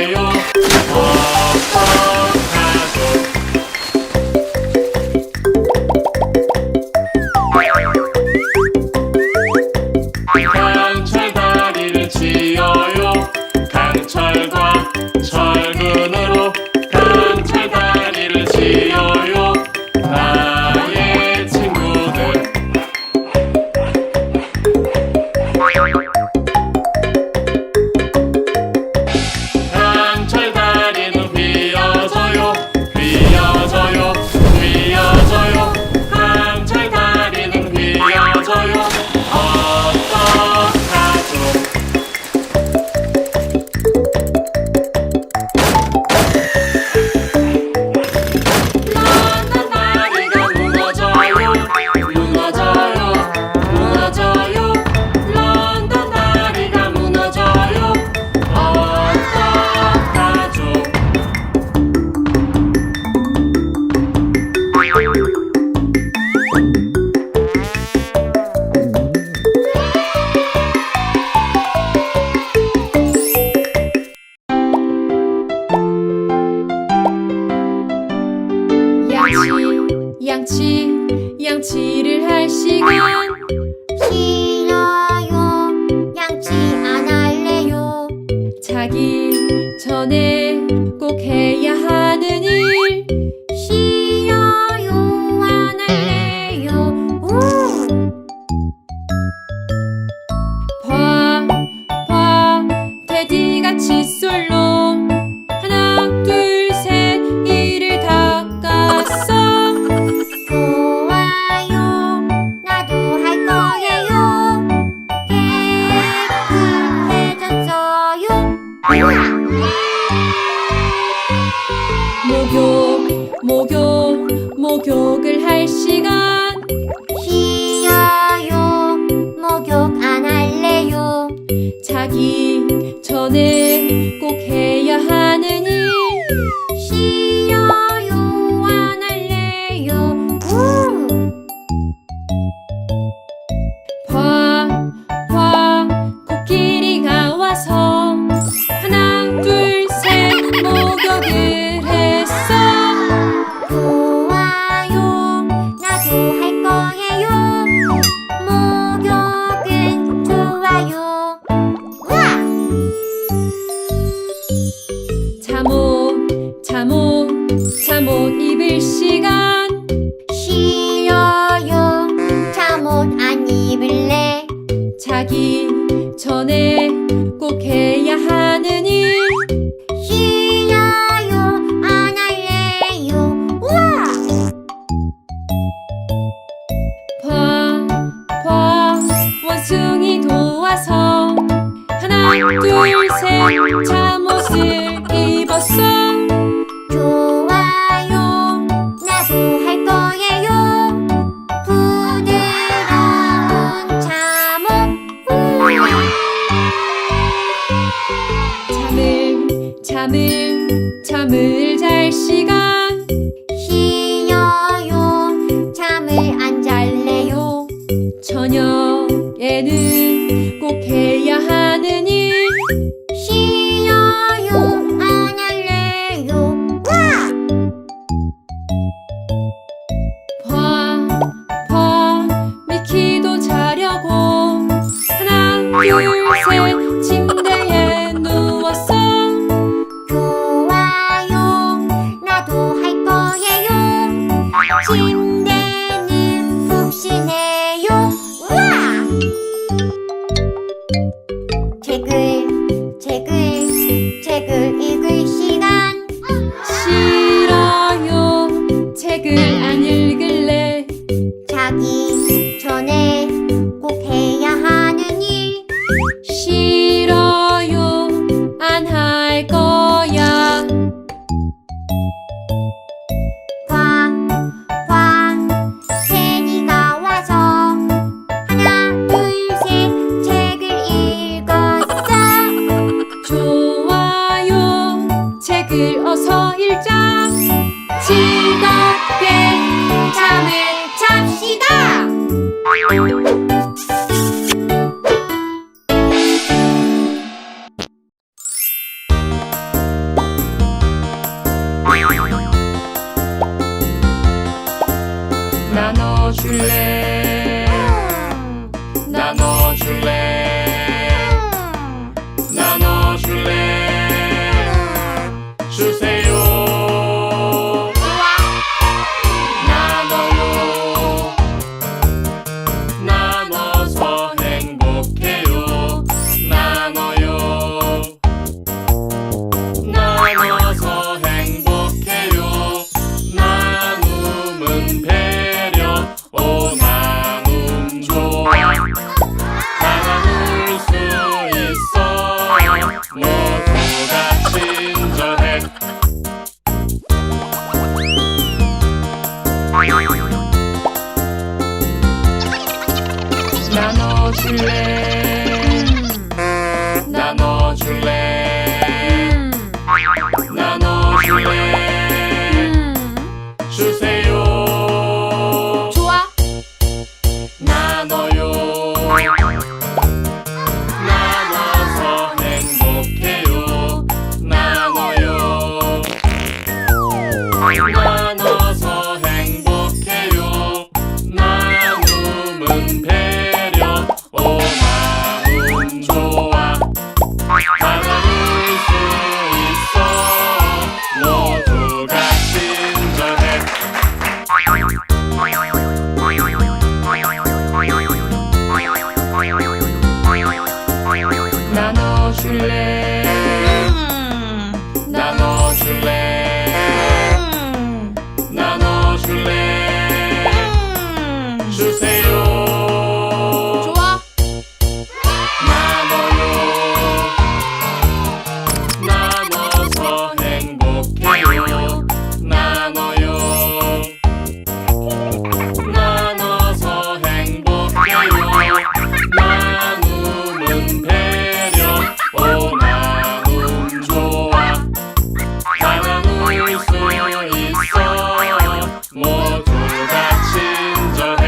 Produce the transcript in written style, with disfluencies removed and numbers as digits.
안할래요. 강철 다리를 지어요. 강철과 철근으로 강철 다리를 지어요. 나의 친구들. 강철 다리는 휘어져요. 휘어져요. 휘어져요. 강철 다리는 휘어져요. 양치를 할 시간. 싫어요. 양치 안 할래요. 자기 전에 꼭 해야 하는 일. 싫어요. 안 할래요. 봐, 돼지가 칫솔로 하나 둘 셋 이를 닦았어. 좋아요. 나도 할 거예요. 깨끗해졌어요. 목욕을 할 시간. 싫어요. 목욕 안 할래요. 자기 전에 꼭 해야 하는 일. 싫어요. 안 할래요. 봐, 코끼리가 와서 하나 둘 셋 목욕을 했어. 좋아요. 나도 할 거예요. 목욕은 좋아요. 잠옷 입을 시간. 싫어요. 잠옷 안 입을래. 자기 전에 꼭 해야 하는 일. 싫어요. 안 할래요. 봐, 원숭이 도와서 하나 둘 셋 잠옷을 입었어. 좋아요. 나도 할 거예요. 부드러운 잠옷. 잠을 잘 시간. 싫어요. 잠을 안 잘래요. 저녁에는 꼭 해야 하는 일. 싫어요. 안 할래요. 봐, 미키도 자려고 하나 둘 셋 침대에 누웠어. 좋아요. 나도 할 거예요. 침대는 푹신해요. 책을 읽을 시간. 싫어요. 책을 안 읽을래. 자기 전에 꼭 해야 하는 일. 싫어요. 안 할 거야. 테디가 와서 하나 둘 셋 책을 읽었어. 좋아요. 책을 어서 읽자. 즐겁게 잠을 잡시다. 나눠줄래 나눠줄래 나눠줄래 주세요 나눠요 나눠서 행복해요 나눠요 나눠서 행복해요 나눔은 배려 오 나눔 좋아 다 나눌 수 있어 모두가 친절해 나눠줄래 나눠줄래 나눠줄래 주세요 좋아. 나눠요 나눠서 행복해요 나눠요 나눠서 행복해요 나눔은 배려 오 나눔 좋아 다 나눌 수 있어 모두가 친절해 나눠줄래 나눠줄래 나눠줄래 주세요 좋아. 나눠요 나눠서 행복해요 나눠요 나눠서 행복해요 나눔은 배려 오 나눔 좋아 다 나눌 수 있어 모두가 친절해